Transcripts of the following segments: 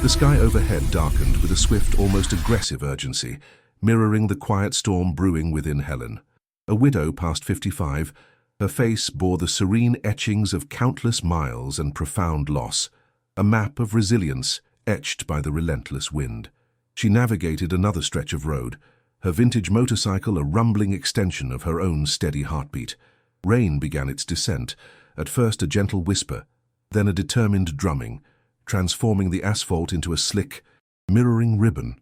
The sky overhead darkened with a swift, almost aggressive urgency, mirroring the quiet storm brewing within Helen. A widow past 55, her face bore the serene etchings of countless miles and profound loss, a map of resilience etched by the relentless wind. She navigated another stretch of road, her vintage motorcycle a rumbling extension of her own steady heartbeat. Rain began its descent, at first a gentle whisper, then a determined drumming, transforming the asphalt into a slick, mirroring ribbon.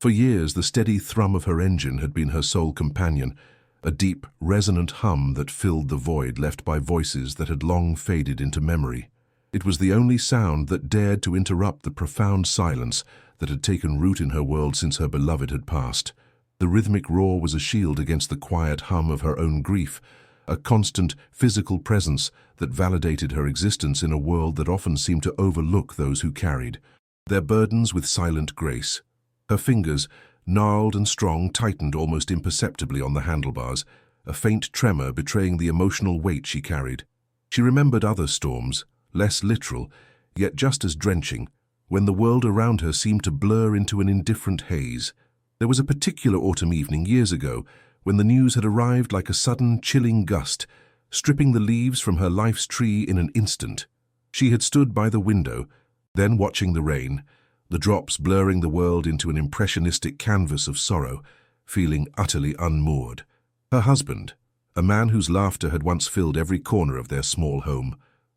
For years, the steady thrum of her engine had been her sole companion, a deep, resonant hum that filled the void left by voices that had long faded into memory. It was the only sound that dared to interrupt the profound silence that had taken root in her world since her beloved had passed. The rhythmic roar was a shield against the quiet hum of her own grief, a constant physical presence that validated her existence in a world that often seemed to overlook those who carried their burdens with silent grace. Her fingers, gnarled and strong, tightened almost imperceptibly on the handlebars, a faint tremor betraying the emotional weight she carried. She remembered other storms, less literal, yet just as drenching, when the world around her seemed to blur into an indifferent haze. There was a particular autumn evening years ago when the news had arrived like a sudden, chilling gust, stripping the leaves from her life's tree in an instant. She had stood by the window, then watching the rain, the drops blurring the world into an impressionistic canvas of sorrow, feeling utterly unmoored. Her husband, a man whose laughter had once filled every corner of their small home,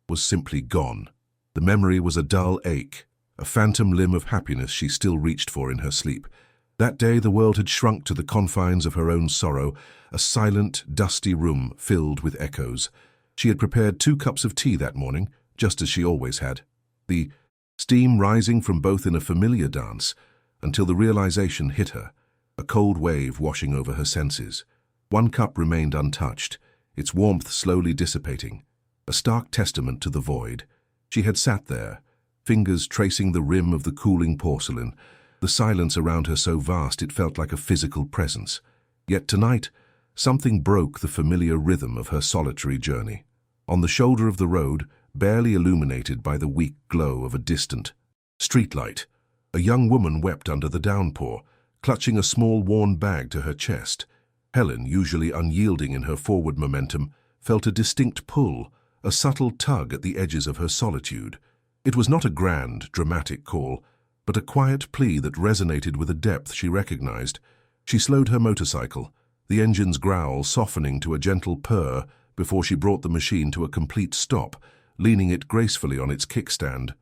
was simply gone. The memory was a dull ache, a phantom limb of happiness she still reached for in her sleep. That day the world had shrunk to the confines of her own sorrow, a silent, dusty room filled with echoes. She had prepared 2 cups of tea that morning, just as she always had, the steam rising from both in a familiar dance, until the realization hit her, a cold wave washing over her senses. 1 cup remained untouched, its warmth slowly dissipating, a stark testament to the void. She had sat there, fingers tracing the rim of the cooling porcelain, the silence around her so vast it felt like a physical presence. Yet tonight, something broke the familiar rhythm of her solitary journey. On the shoulder of the road, barely illuminated by the weak glow of a distant streetlight, a young woman wept under the downpour, clutching a small worn bag to her chest. Helen, usually unyielding in her forward momentum, felt a distinct pull, a subtle tug at the edges of her solitude. It was not a grand, dramatic call, but a quiet plea that resonated with a depth she recognized. She slowed her motorcycle, the engine's growl softening to a gentle purr before she brought the machine to a complete stop, leaning it gracefully on its kickstand.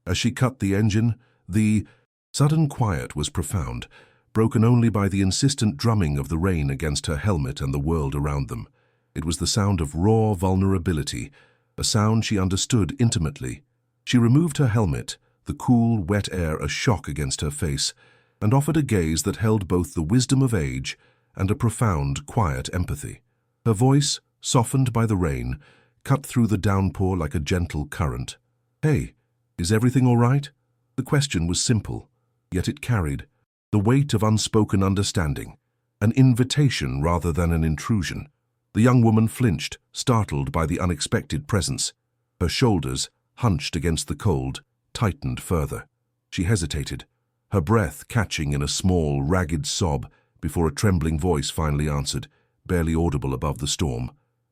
As she cut the engine, the sudden quiet was profound, broken only by the insistent drumming of the rain against her helmet and the world around them. It was the sound of raw vulnerability, a sound she understood intimately. She removed her helmet, the cool, wet air a shock against her face, and offered a gaze that held both the wisdom of age and a profound, quiet empathy. Her voice, softened by the rain, cut through the downpour like a gentle current. "Hey, is everything all right?" The question was simple, yet it carried the weight of unspoken understanding, an invitation rather than an intrusion. The young woman flinched, startled by the unexpected presence. Her shoulders, hunched against the cold, tightened further. She hesitated, her breath catching in a small, ragged sob before a trembling voice finally answered, barely audible above the storm.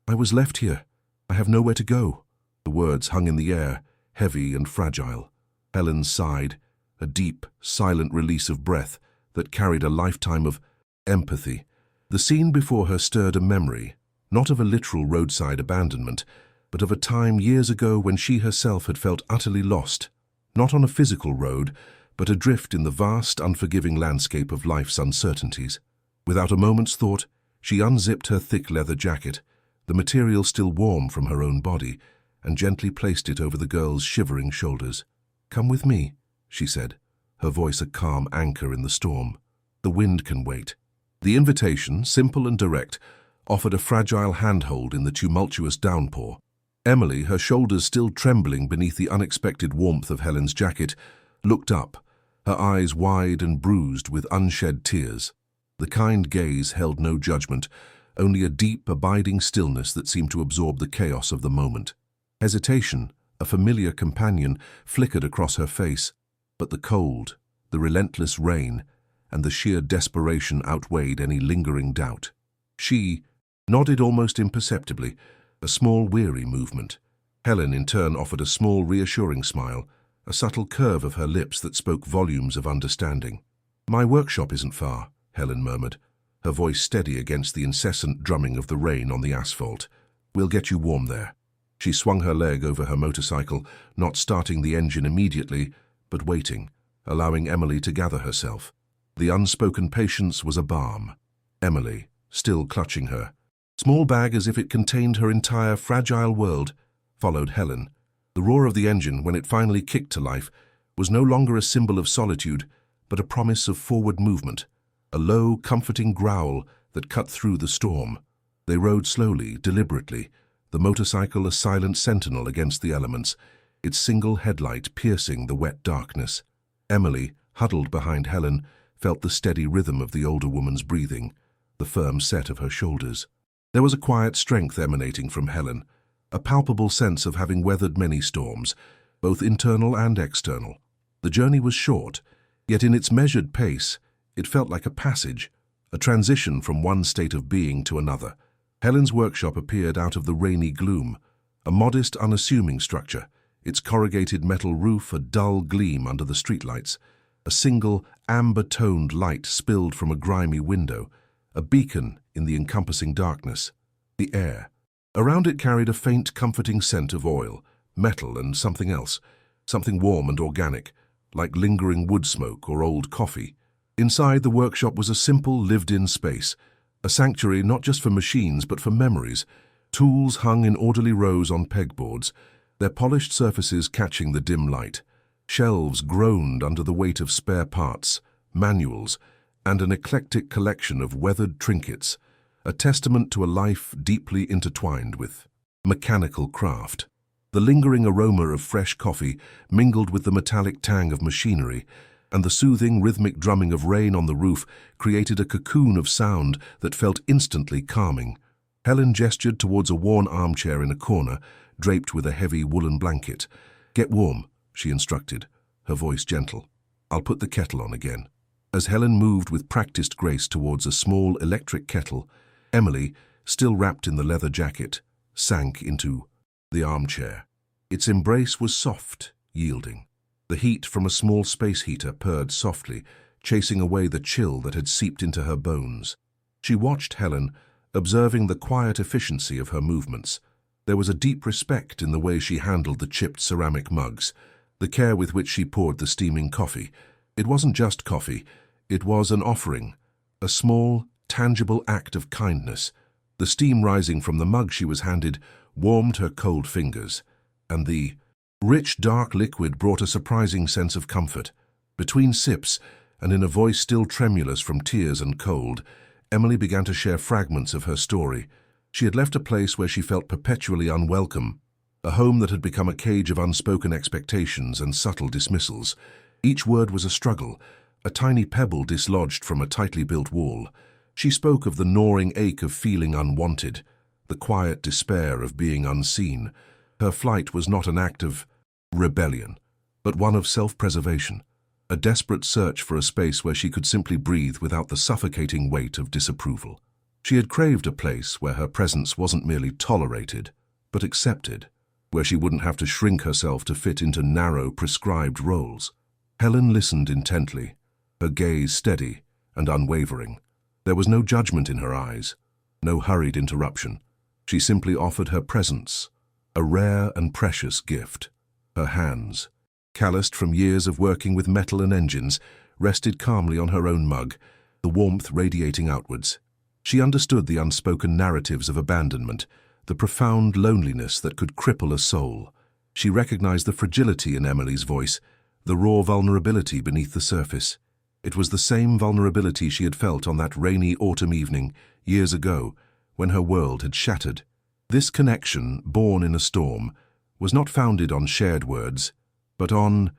"I was left here. I have nowhere to go." The words hung in the air, heavy and fragile. Helen sighed, a deep, silent release of breath that carried a lifetime of empathy. The scene before her stirred a memory, not of a literal roadside abandonment, but of a time years ago when she herself had felt utterly lost, not on a physical road, but adrift in the vast, unforgiving landscape of life's uncertainties. Without a moment's thought, she unzipped her thick leather jacket, the material still warm from her own body, and gently placed it over the girl's shivering shoulders. "Come with me," she said, her voice a calm anchor in the storm. "The wind can wait." The invitation, simple and direct, offered a fragile handhold in the tumultuous downpour. Emily, her shoulders still trembling beneath the unexpected warmth of Helen's jacket, looked up, her eyes wide and bruised with unshed tears. The kind gaze held no judgment, only a deep, abiding stillness that seemed to absorb the chaos of the moment. Hesitation, a familiar companion, flickered across her face. But the cold, the relentless rain, and the sheer desperation outweighed any lingering doubt. She nodded almost imperceptibly, a small weary movement. Helen in turn offered a small reassuring smile, a subtle curve of her lips that spoke volumes of understanding. "My workshop isn't far," Helen murmured, her voice steady against the incessant drumming of the rain on the asphalt. "We'll get you warm there." She swung her leg over her motorcycle, not starting the engine immediately, but waiting, allowing Emily to gather herself. The unspoken patience was a balm. Emily, still clutching her, small bag as if it contained her entire fragile world, followed Helen. The roar of the engine, when it finally kicked to life, was no longer a symbol of solitude, but a promise of forward movement, a low, comforting growl that cut through the storm. They rode slowly, deliberately, the motorcycle a silent sentinel against the elements, its single headlight piercing the wet darkness. Emily, huddled behind Helen, felt the steady rhythm of the older woman's breathing, the firm set of her shoulders. There was a quiet strength emanating from Helen, a palpable sense of having weathered many storms, both internal and external. The journey was short, yet in its measured pace, it felt like a passage, a transition from one state of being to another. Helen's workshop appeared out of the rainy gloom, a modest, unassuming structure, its corrugated metal roof a dull gleam under the streetlights. A single, amber-toned light spilled from a grimy window, a beacon in the encompassing darkness. The air around it carried a faint, comforting scent of oil, metal, and something else, something warm and organic, like lingering wood smoke or old coffee. Inside, the workshop was a simple, lived-in space, a sanctuary not just for machines but for memories. Tools hung in orderly rows on pegboards, their polished surfaces catching the dim light. Shelves groaned under the weight of spare parts, manuals, and an eclectic collection of weathered trinkets, a testament to a life deeply intertwined with mechanical craft. The lingering aroma of fresh coffee mingled with the metallic tang of machinery, and the soothing, rhythmic drumming of rain on the roof created a cocoon of sound that felt instantly calming. Helen gestured towards a worn armchair in a corner, draped with a heavy woolen blanket. "Get warm," she instructed, her voice gentle. "I'll put the kettle on again." As Helen moved with practiced grace towards a small electric kettle, Emily, still wrapped in the leather jacket, sank into the armchair. Its embrace was soft, yielding. The heat from a small space heater purred softly, chasing away the chill that had seeped into her bones. She watched Helen, observing the quiet efficiency of her movements. There was a deep respect in the way she handled the chipped ceramic mugs, the care with which she poured the steaming coffee. It wasn't just coffee, it was an offering, a small, tangible act of kindness. The steam rising from the mug she was handed warmed her cold fingers, and the rich, dark liquid brought a surprising sense of comfort. Between sips, and in a voice still tremulous from tears and cold, Emily began to share fragments of her story. She had left a place where she felt perpetually unwelcome, a home that had become a cage of unspoken expectations and subtle dismissals. Each word was a struggle, a tiny pebble dislodged from a tightly built wall. She spoke of the gnawing ache of feeling unwanted, the quiet despair of being unseen. Her flight was not an act of rebellion, but one of self-preservation, a desperate search for a space where she could simply breathe without the suffocating weight of disapproval. She had craved a place where her presence wasn't merely tolerated, but accepted, where she wouldn't have to shrink herself to fit into narrow, prescribed roles. Helen listened intently, her gaze steady and unwavering. There was no judgment in her eyes, no hurried interruption. She simply offered her presence, a rare and precious gift. Her hands, calloused from years of working with metal and engines, rested calmly on her own mug, the warmth radiating outwards. She understood the unspoken narratives of abandonment, the profound loneliness that could cripple a soul. She recognized the fragility in Emily's voice, the raw vulnerability beneath the surface. It was the same vulnerability she had felt on that rainy autumn evening, years ago, when her world had shattered. This connection, born in a storm, was not founded on shared words, but on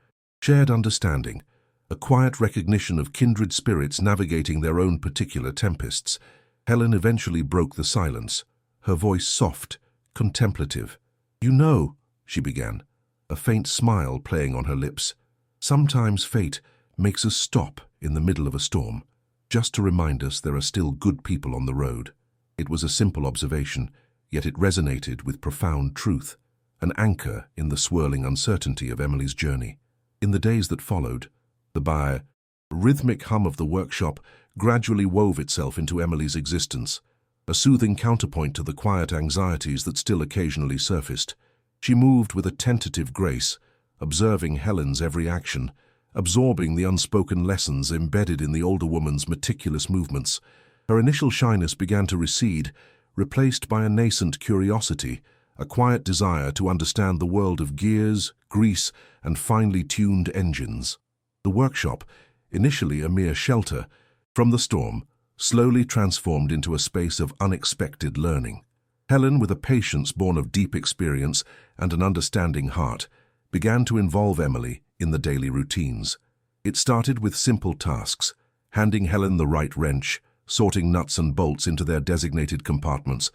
shared understanding, a quiet recognition of kindred spirits navigating their own particular tempests. Helen eventually broke the silence, her voice soft, contemplative. "You know," she began, a faint smile playing on her lips, Sometimes fate makes us stop in the middle of a storm, just to remind us there are still good people on the road. It was a simple observation, yet it resonated with profound truth, an anchor in the swirling uncertainty of Emily's journey. In the days that followed, the rhythmic hum of the workshop gradually wove itself into Emily's existence, a soothing counterpoint to the quiet anxieties that still occasionally surfaced. She moved with a tentative grace, observing Helen's every action, absorbing the unspoken lessons embedded in the older woman's meticulous movements. Her initial shyness began to recede, replaced by a nascent curiosity, a quiet desire to understand the world of gears, grease, and finely tuned engines. The workshop, initially a mere shelter from the storm, slowly transformed into a space of unexpected learning. Helen, with a patience born of deep experience and an understanding heart, began to involve Emily in the daily routines. It started with simple tasks, handing Helen the right wrench, sorting nuts and bolts into their designated compartments,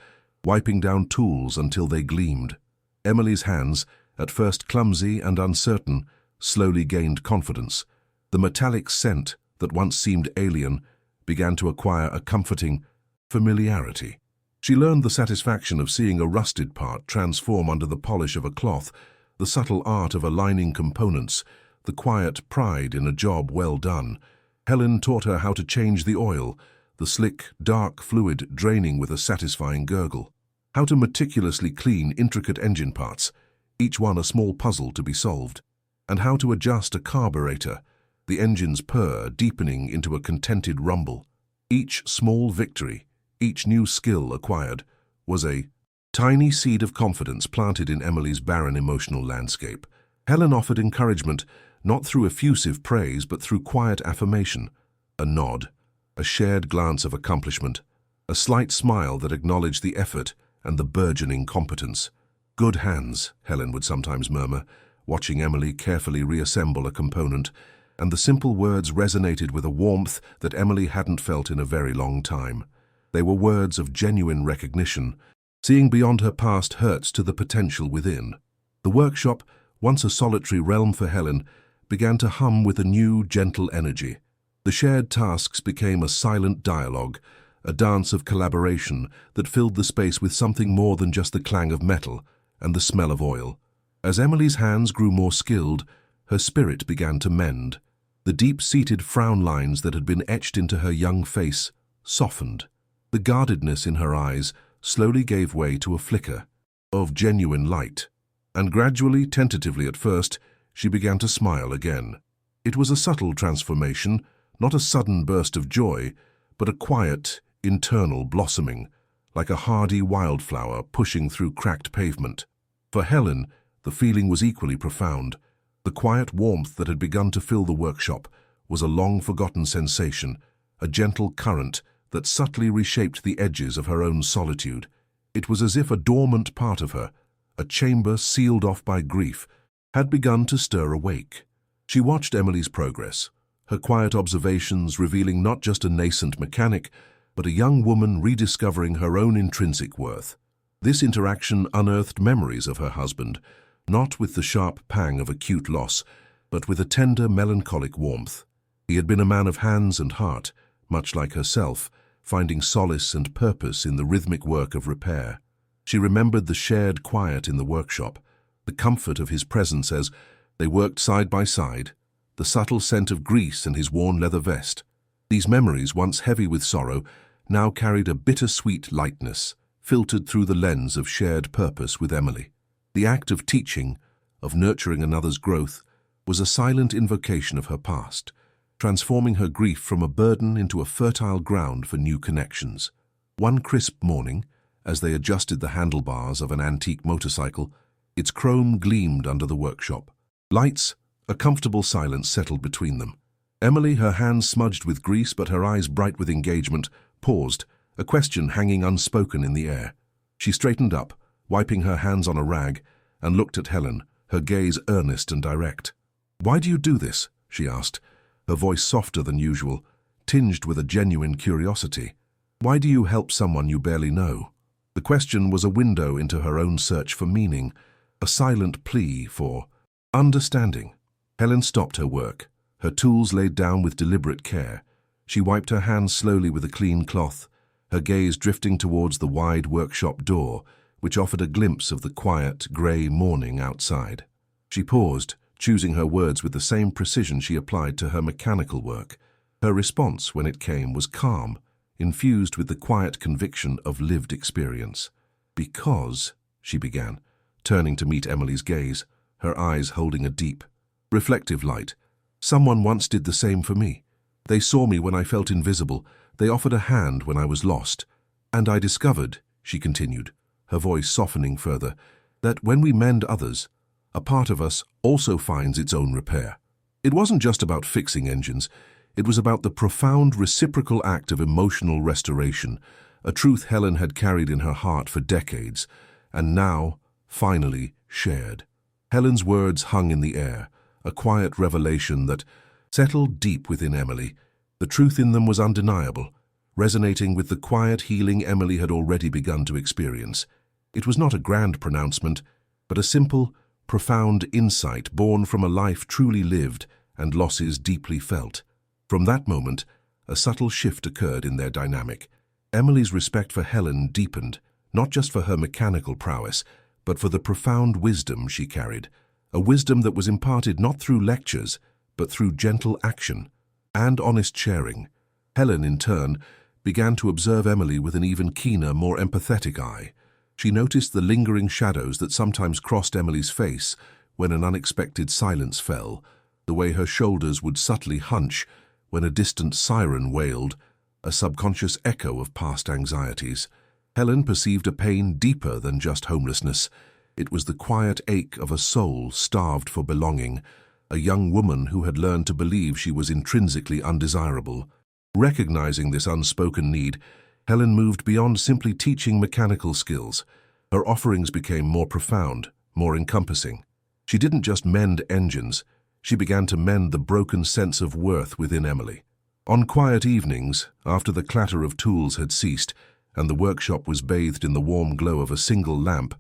wiping down tools until they gleamed. Emily's hands, at first clumsy and uncertain, slowly gained confidence. The metallic scent that once seemed alien began to acquire a comforting familiarity. She learned the satisfaction of seeing a rusted part transform under the polish of a cloth, the subtle art of aligning components, the quiet pride in a job well done. Helen taught her how to change the oil, the slick, dark fluid draining with a satisfying gurgle, how to meticulously clean intricate engine parts, each one a small puzzle to be solved, and how to adjust a carburetor, the engine's purr deepening into a contented rumble. Each small victory, each new skill acquired, was a tiny seed of confidence planted in Emily's barren emotional landscape. Helen offered encouragement, not through effusive praise but through quiet affirmation, a nod, a shared glance of accomplishment, a slight smile that acknowledged the effort and the burgeoning competence. "Good hands," Helen would sometimes murmur, watching Emily carefully reassemble a component, and the simple words resonated with a warmth that Emily hadn't felt in a very long time. They were words of genuine recognition, seeing beyond her past hurts to the potential within. The workshop, once a solitary realm for Helen, began to hum with a new, gentle energy. The shared tasks became a silent dialogue, a dance of collaboration that filled the space with something more than just the clang of metal and the smell of oil. As Emily's hands grew more skilled, her spirit began to mend. The deep-seated frown lines that had been etched into her young face softened. The guardedness in her eyes slowly gave way to a flicker of genuine light, and gradually, tentatively at first, she began to smile again. It was a subtle transformation, not a sudden burst of joy, but a quiet, internal blossoming, like a hardy wildflower pushing through cracked pavement. For Helen, the feeling was equally profound. The quiet warmth that had begun to fill the workshop was a long-forgotten sensation, a gentle current that subtly reshaped the edges of her own solitude. It was as if a dormant part of her, a chamber sealed off by grief, had begun to stir awake. She watched Emily's progress, her quiet observations revealing not just a nascent mechanic, but a young woman rediscovering her own intrinsic worth. This interaction unearthed memories of her husband, not with the sharp pang of acute loss, but with a tender, melancholic warmth. He had been a man of hands and heart, much like herself, finding solace and purpose in the rhythmic work of repair. She remembered the shared quiet in the workshop, the comfort of his presence as they worked side by side, the subtle scent of grease and his worn leather vest. These memories, once heavy with sorrow, now carried a bittersweet lightness, filtered through the lens of shared purpose with Emily. The act of teaching, of nurturing another's growth, was a silent invocation of her past, transforming her grief from a burden into a fertile ground for new connections. One crisp morning, as they adjusted the handlebars of an antique motorcycle, its chrome gleamed under the workshop. Lights, a comfortable silence settled between them. Emily, her hands smudged with grease but her eyes bright with engagement, paused, a question hanging unspoken in the air. She straightened up, wiping her hands on a rag, and looked at Helen, her gaze earnest and direct. "Why do you do this?" she asked, her voice softer than usual, tinged with a genuine curiosity. "Why do you help someone you barely know?" The question was a window into her own search for meaning, a silent plea for understanding. Helen stopped her work, her tools laid down with deliberate care. She wiped her hands slowly with a clean cloth, her gaze drifting towards the wide workshop door, which offered a glimpse of the quiet, grey morning outside. She paused, choosing her words with the same precision she applied to her mechanical work. Her response, when it came, was calm, infused with the quiet conviction of lived experience. "Because," she began, turning to meet Emily's gaze, her eyes holding a deep, reflective light, "someone once did the same for me. They saw me when I felt invisible, they offered a hand when I was lost. And I discovered," she continued, her voice softening further, "that when we mend others, a part of us also finds its own repair." It wasn't just about fixing engines, it was about the profound reciprocal act of emotional restoration, a truth Helen had carried in her heart for decades, and now, finally, shared. Helen's words hung in the air, a quiet revelation that settled deep within Emily. The truth in them was undeniable, resonating with the quiet healing Emily had already begun to experience. It was not a grand pronouncement, but a simple, profound insight born from a life truly lived and losses deeply felt. From that moment, a subtle shift occurred in their dynamic. Emily's respect for Helen deepened, not just for her mechanical prowess, but for the profound wisdom she carried, a wisdom that was imparted not through lectures, but through gentle action and honest sharing. Helen, in turn, began to observe Emily with an even keener, more empathetic eye. She noticed the lingering shadows that sometimes crossed Emily's face when an unexpected silence fell, the way her shoulders would subtly hunch when a distant siren wailed, a subconscious echo of past anxieties. Helen perceived a pain deeper than just homelessness. It was the quiet ache of a soul starved for belonging, a young woman who had learned to believe she was intrinsically undesirable. Recognizing this unspoken need, Helen moved beyond simply teaching mechanical skills. Her offerings became more profound, more encompassing. She didn't just mend engines, she began to mend the broken sense of worth within Emily. On quiet evenings, after the clatter of tools had ceased and the workshop was bathed in the warm glow of a single lamp,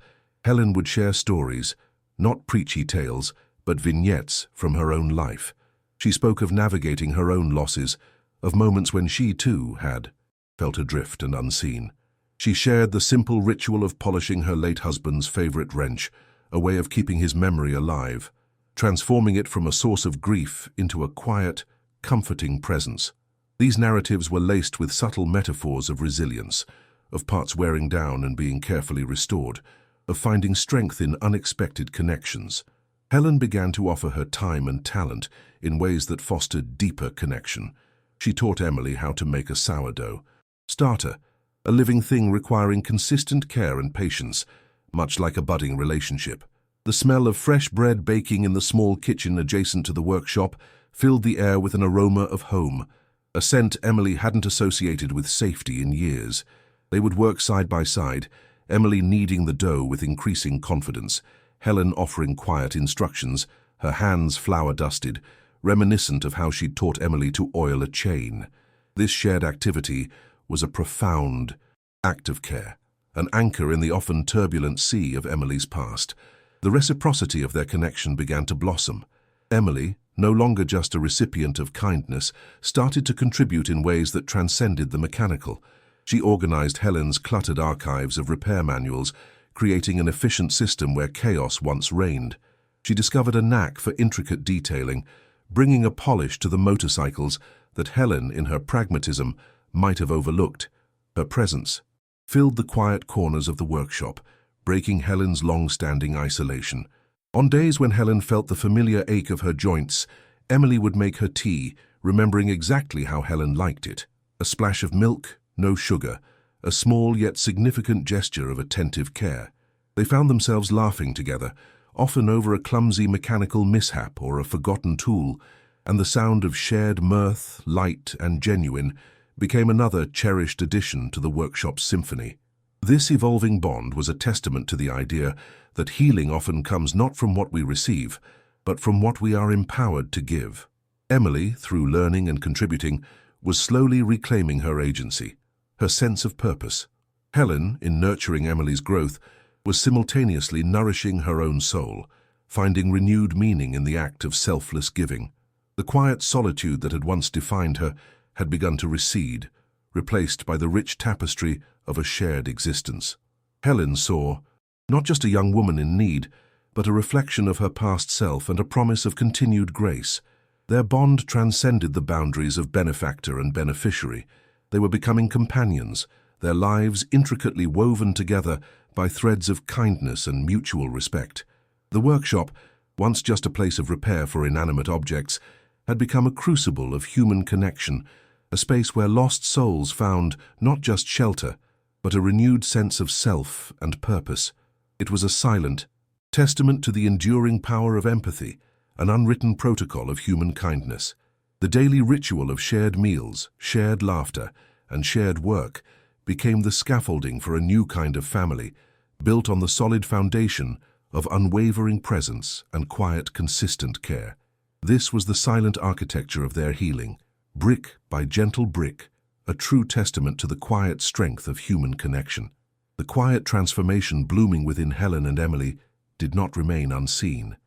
Helen would share stories, not preachy tales, but vignettes from her own life. She spoke of navigating her own losses, of moments when she, too, had felt adrift and unseen. She shared the simple ritual of polishing her late husband's favorite wrench, a way of keeping his memory alive, transforming it from a source of grief into a quiet, comforting presence. These narratives were laced with subtle metaphors of resilience, of parts wearing down and being carefully restored, of finding strength in unexpected connections. Helen began to offer her time and talent in ways that fostered deeper connection. She taught Emily how to make a sourdough starter, a living thing requiring consistent care and patience, much like a budding relationship. The smell of fresh bread baking in the small kitchen adjacent to the workshop filled the air with an aroma of home, a scent Emily hadn't associated with safety in years. They would work side by side, Emily kneading the dough with increasing confidence, Helen offering quiet instructions, her hands flour-dusted, reminiscent of how she'd taught Emily to oil a chain. This shared activity was a profound act of care, an anchor in the often turbulent sea of Emily's past. The reciprocity of their connection began to blossom. Emily, no longer just a recipient of kindness, started to contribute in ways that transcended the mechanical. She organized Helen's cluttered archives of repair manuals, creating an efficient system where chaos once reigned. She discovered a knack for intricate detailing, bringing a polish to the motorcycles that Helen, in her pragmatism, might have overlooked. Her presence filled the quiet corners of the workshop, breaking Helen's long-standing isolation. On days when Helen felt the familiar ache of her joints, Emily would make her tea, remembering exactly how Helen liked it. A splash of milk, no sugar, a small yet significant gesture of attentive care. They found themselves laughing together, often over a clumsy mechanical mishap or a forgotten tool, and the sound of shared mirth, light and genuine, became another cherished addition to the workshop's symphony. This evolving bond was a testament to the idea that healing often comes not from what we receive, but from what we are empowered to give. Emily, through learning and contributing, was slowly reclaiming her agency, her sense of purpose. Helen, in nurturing Emily's growth, was simultaneously nourishing her own soul, finding renewed meaning in the act of selfless giving. The quiet solitude that had once defined her had begun to recede, replaced by the rich tapestry of a shared existence. Helen saw not just a young woman in need, but a reflection of her past self and a promise of continued grace. Their bond transcended the boundaries of benefactor and beneficiary. They were becoming companions, their lives intricately woven together by threads of kindness and mutual respect. The workshop, once just a place of repair for inanimate objects, had become a crucible of human connection, a space where lost souls found not just shelter, but a renewed sense of self and purpose. It was a silent testament to the enduring power of empathy, an unwritten protocol of human kindness. The daily ritual of shared meals, shared laughter, and shared work became the scaffolding for a new kind of family, built on the solid foundation of unwavering presence and quiet, consistent care. This was the silent architecture of their healing, brick by gentle brick, a true testament to the quiet strength of human connection. The quiet transformation blooming within Helen and Emily did not remain unseen.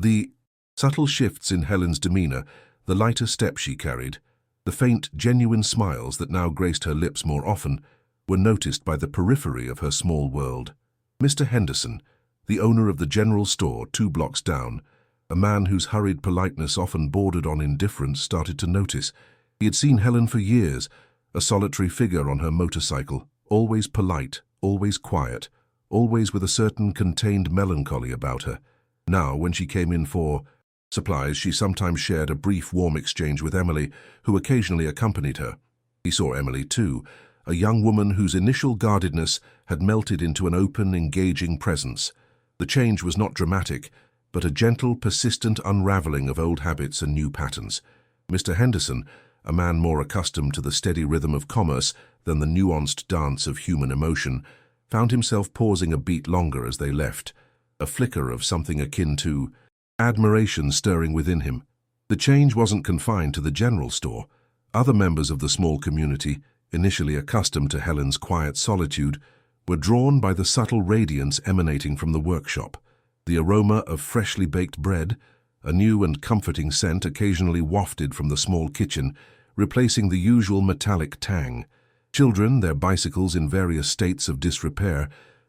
The subtle shifts in Helen's demeanor, the lighter step she carried, the faint, genuine smiles that now graced her lips more often, were noticed by the periphery of her small world. Mr. Henderson, the owner of the general store 2 blocks down, a man whose hurried politeness often bordered on indifference, started to notice. He had seen Helen for years, a solitary figure on her motorcycle, always polite, always quiet, always with a certain contained melancholy about her. Now, when she came in for supplies, she sometimes shared a brief, warm exchange with Emily, who occasionally accompanied her. He saw Emily too, a young woman whose initial guardedness had melted into an open, engaging presence. The change was not dramatic, but a gentle, persistent unraveling of old habits and new patterns. Mr. Henderson, a man more accustomed to the steady rhythm of commerce than the nuanced dance of human emotion, found himself pausing a beat longer as they left, a flicker of something akin to admiration stirring within him. The change wasn't confined to the general store. Other members of the small community, initially accustomed to Helen's quiet solitude, were drawn by the subtle radiance emanating from the workshop. The aroma of freshly baked bread, a new and comforting scent occasionally wafted from the small kitchen, replacing the usual metallic tang. Children, their bicycles in various states of disrepair,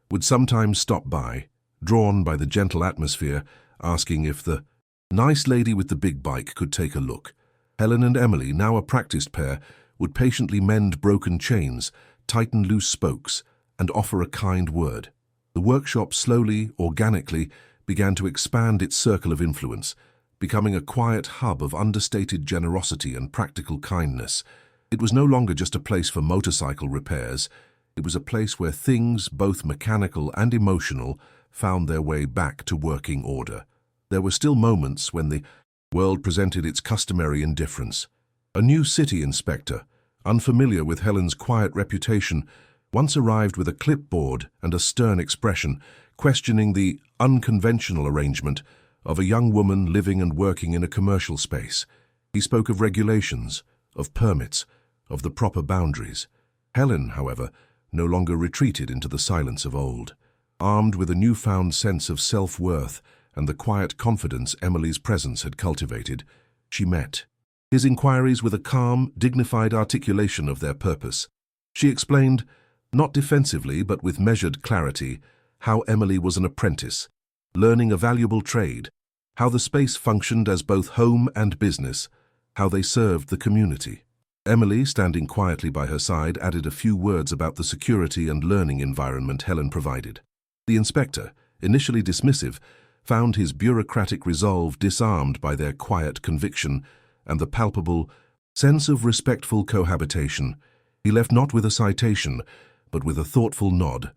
would sometimes stop by, drawn by the gentle atmosphere, asking if the nice lady with the big bike could take a look. Helen and Emily, now a practiced pair, would patiently mend broken chains, tighten loose spokes, and offer a kind word. The workshop slowly, organically, began to expand its circle of influence, becoming a quiet hub of understated generosity and practical kindness. It was no longer just a place for motorcycle repairs. It was a place where things, both mechanical and emotional, found their way back to working order. There were still moments when the world presented its customary indifference. A new city inspector, unfamiliar with Helen's quiet reputation, once arrived with a clipboard and a stern expression, questioning the unconventional arrangement of a young woman living and working in a commercial space. He spoke of regulations, of permits, of the proper boundaries. Helen, however, no longer retreated into the silence of old. Armed with a newfound sense of self-worth and the quiet confidence Emily's presence had cultivated, she met his inquiries with a calm, dignified articulation of their purpose. She explained, not defensively but with measured clarity, how Emily was an apprentice, learning a valuable trade, how the space functioned as both home and business, how they served the community. Emily, standing quietly by her side, added a few words about the security and learning environment Helen provided. The inspector, initially dismissive, found his bureaucratic resolve disarmed by their quiet conviction and the palpable sense of respectful cohabitation. He left not with a citation, but with a thoughtful nod,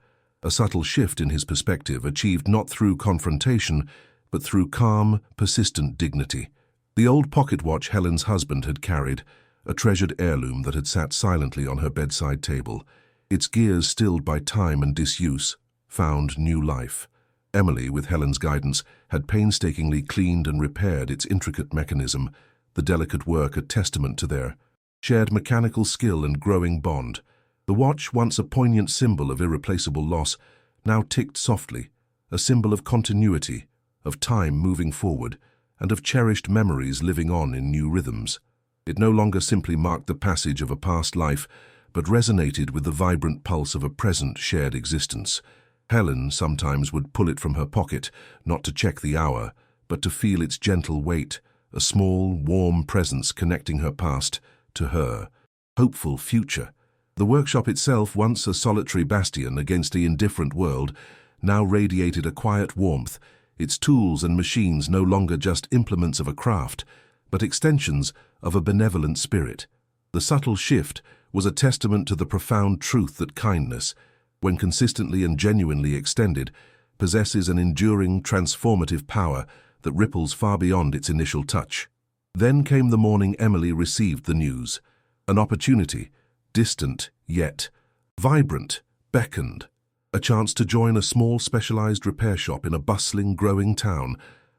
a subtle shift in his perspective achieved not through confrontation, but through calm, persistent dignity. The old pocket watch Helen's husband had carried, a treasured heirloom that had sat silently on her bedside table, its gears stilled by time and disuse, found new life. Emily, with Helen's guidance, had painstakingly cleaned and repaired its intricate mechanism, the delicate work a testament to their shared mechanical skill and growing bond. The watch, once a poignant symbol of irreplaceable loss, now ticked softly, a symbol of continuity, of time moving forward, and of cherished memories living on in new rhythms. It no longer simply marked the passage of a past life, but resonated with the vibrant pulse of a present shared existence. Helen sometimes would pull it from her pocket, not to check the hour, but to feel its gentle weight, a small, warm presence connecting her past to her hopeful future. The workshop itself, once a solitary bastion against the indifferent world, now radiated a quiet warmth, its tools and machines no longer just implements of a craft, but extensions of a benevolent spirit. The subtle shift was a testament to the profound truth that kindness, when consistently and genuinely extended, possesses an enduring, transformative power that ripples far beyond its initial touch. Then came the morning Emily received the news. An opportunity, distant yet vibrant, beckoned. A chance to join a small specialized repair shop in a bustling, growing town,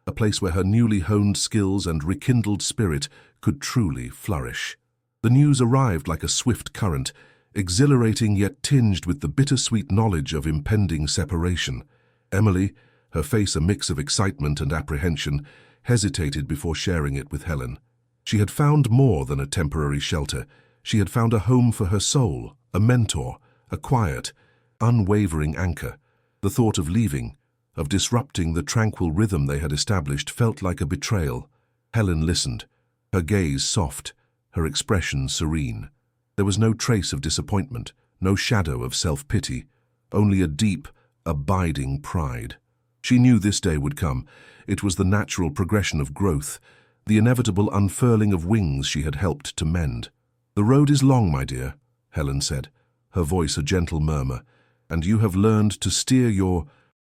a place where her newly honed skills and rekindled spirit could truly flourish. The news arrived like a swift current, exhilarating yet tinged with the bittersweet knowledge of impending separation. Emily, her face a mix of excitement and apprehension, hesitated before sharing it with Helen. She had found more than a temporary shelter. She had found a home for her soul, a mentor, a quiet, unwavering anchor. The thought of leaving, of disrupting the tranquil rhythm they had established, felt like a betrayal. Helen listened, her gaze soft, her expression serene. There was no trace of disappointment, no shadow of self-pity, only a deep, abiding pride. She knew this day would come. It was the natural progression of growth, the inevitable unfurling of wings she had helped to mend. "The road is long, my dear," Helen said, her voice a gentle murmur, "and you have learned to steer your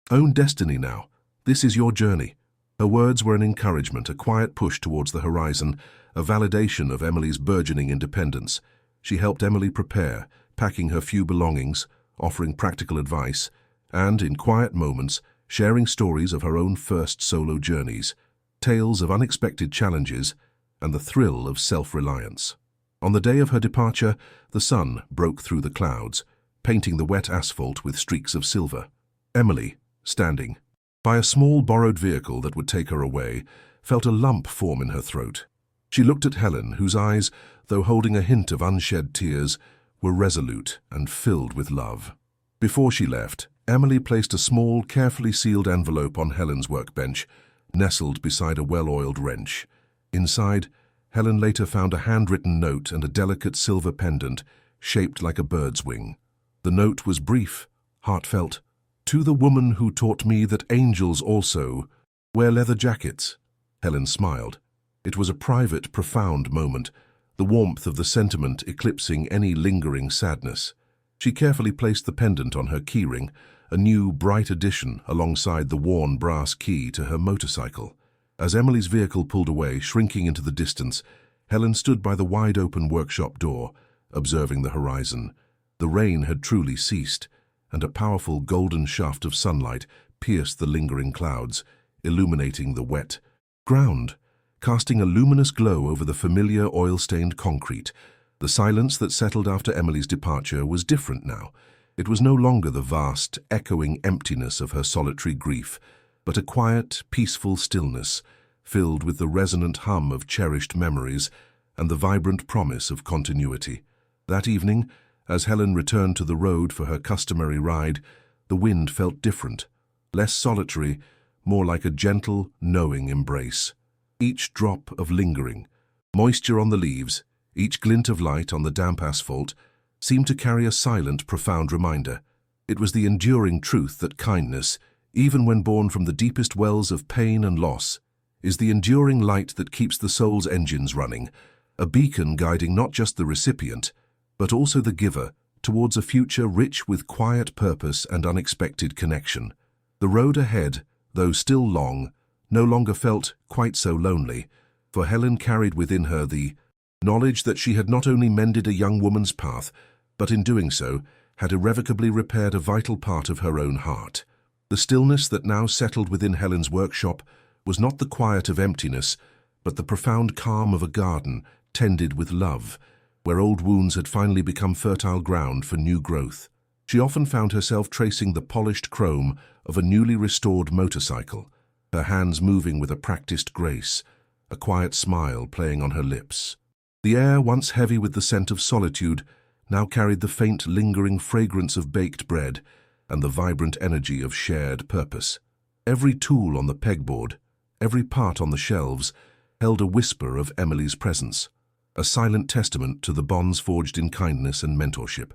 own destiny now. This is your journey." Her words were an encouragement, a quiet push towards the horizon, a validation of Emily's burgeoning independence. She helped Emily prepare, packing her few belongings, offering practical advice, and, in quiet moments, sharing stories of her own first solo journeys, tales of unexpected challenges, and the thrill of self-reliance. On the day of her departure, the sun broke through the clouds, painting the wet asphalt with streaks of silver. Emily, standing by a small borrowed vehicle that would take her away, felt a lump form in her throat. She looked at Helen, whose eyes, though holding a hint of unshed tears, were resolute and filled with love. Before she left, Emily placed a small, carefully sealed envelope on Helen's workbench, nestled beside a well-oiled wrench. Inside, Helen later found a handwritten note and a delicate silver pendant shaped like a bird's wing. The note was brief, heartfelt. "To the woman who taught me that angels also wear leather jackets." Helen smiled. It was a private, profound moment, the warmth of the sentiment eclipsing any lingering sadness. She carefully placed the pendant on her keyring, a new, bright addition alongside the worn brass key to her motorcycle. As Emily's vehicle pulled away, shrinking into the distance, Helen stood by the wide-open workshop door, observing the horizon. The rain had truly ceased, and a powerful golden shaft of sunlight pierced the lingering clouds, illuminating the wet ground, casting a luminous glow over the familiar oil-stained concrete. The silence that settled after Emily's departure was different now. It was no longer the vast, echoing emptiness of her solitary grief, but a quiet, peaceful stillness, filled with the resonant hum of cherished memories and the vibrant promise of continuity. That evening, as Helen returned to the road for her customary ride, the wind felt different, less solitary, more like a gentle, knowing embrace. Each drop of lingering moisture on the leaves, each glint of light on the damp asphalt, seemed to carry a silent, profound reminder. It was the enduring truth that kindness, even when born from the deepest wells of pain and loss, is the enduring light that keeps the soul's engines running, a beacon guiding not just the recipient, but also the giver, towards a future rich with quiet purpose and unexpected connection. The road ahead, though still long, no longer felt quite so lonely, for Helen carried within her the knowledge that she had not only mended a young woman's path, but in doing so had irrevocably repaired a vital part of her own heart. The stillness that now settled within Helen's workshop was not the quiet of emptiness, but the profound calm of a garden tended with love, where old wounds had finally become fertile ground for new growth. She often found herself tracing the polished chrome of a newly restored motorcycle, her hands moving with a practiced grace, a quiet smile playing on her lips. The air, once heavy with the scent of solitude, now carried the faint, lingering fragrance of baked bread and the vibrant energy of shared purpose. Every tool on the pegboard, every part on the shelves, held a whisper of Emily's presence, a silent testament to the bonds forged in kindness and mentorship.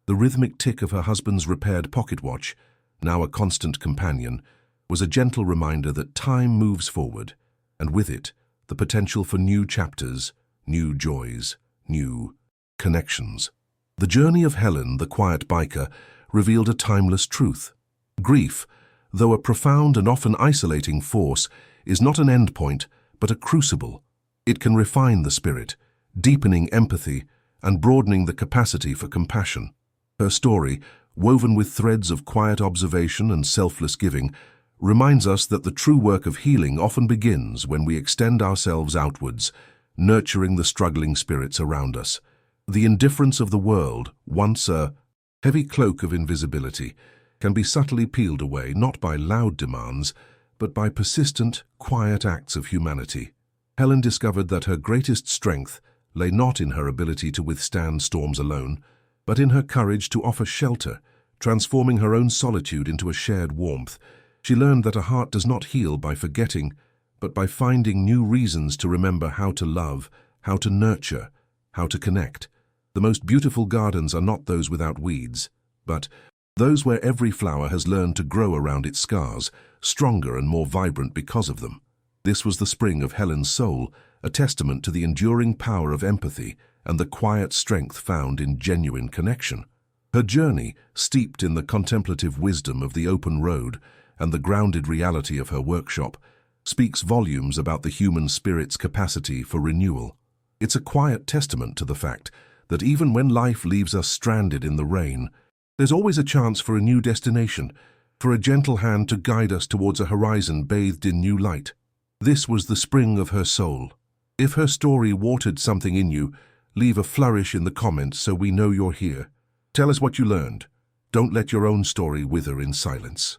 The rhythmic tick of her husband's repaired pocket watch, now a constant companion, was a gentle reminder that time moves forward, and with it, the potential for new chapters, new joys, new connections. The journey of Helen, the quiet biker, revealed a timeless truth. Grief, though a profound and often isolating force, is not an endpoint, but a crucible. It can refine the spirit, deepening empathy and broadening the capacity for compassion. Her story, woven with threads of quiet observation and selfless giving, reminds us that the true work of healing often begins when we extend ourselves outwards, nurturing the struggling spirits around us. The indifference of the world, once a heavy cloak of invisibility, can be subtly peeled away not by loud demands, but by persistent, quiet acts of humanity. Helen discovered that her greatest strength lay not in her ability to withstand storms alone, but in her courage to offer shelter, transforming her own solitude into a shared warmth. She learned that a heart does not heal by forgetting, but by finding new reasons to remember how to love, how to nurture, how to connect. The most beautiful gardens are not those without weeds, but those where every flower has learned to grow around its scars, stronger and more vibrant because of them. This was the spring of Helen's soul, a testament to the enduring power of empathy and the quiet strength found in genuine connection. Her journey, steeped in the contemplative wisdom of the open road and the grounded reality of her workshop, speaks volumes about the human spirit's capacity for renewal. It's a quiet testament to the fact that even when life leaves us stranded in the rain, there's always a chance for a new destination, for a gentle hand to guide us towards a horizon bathed in new light. This was the spring of her soul. If her story watered something in you, leave a flourish in the comments so we know you're here. Tell us what you learned. Don't let your own story wither in silence.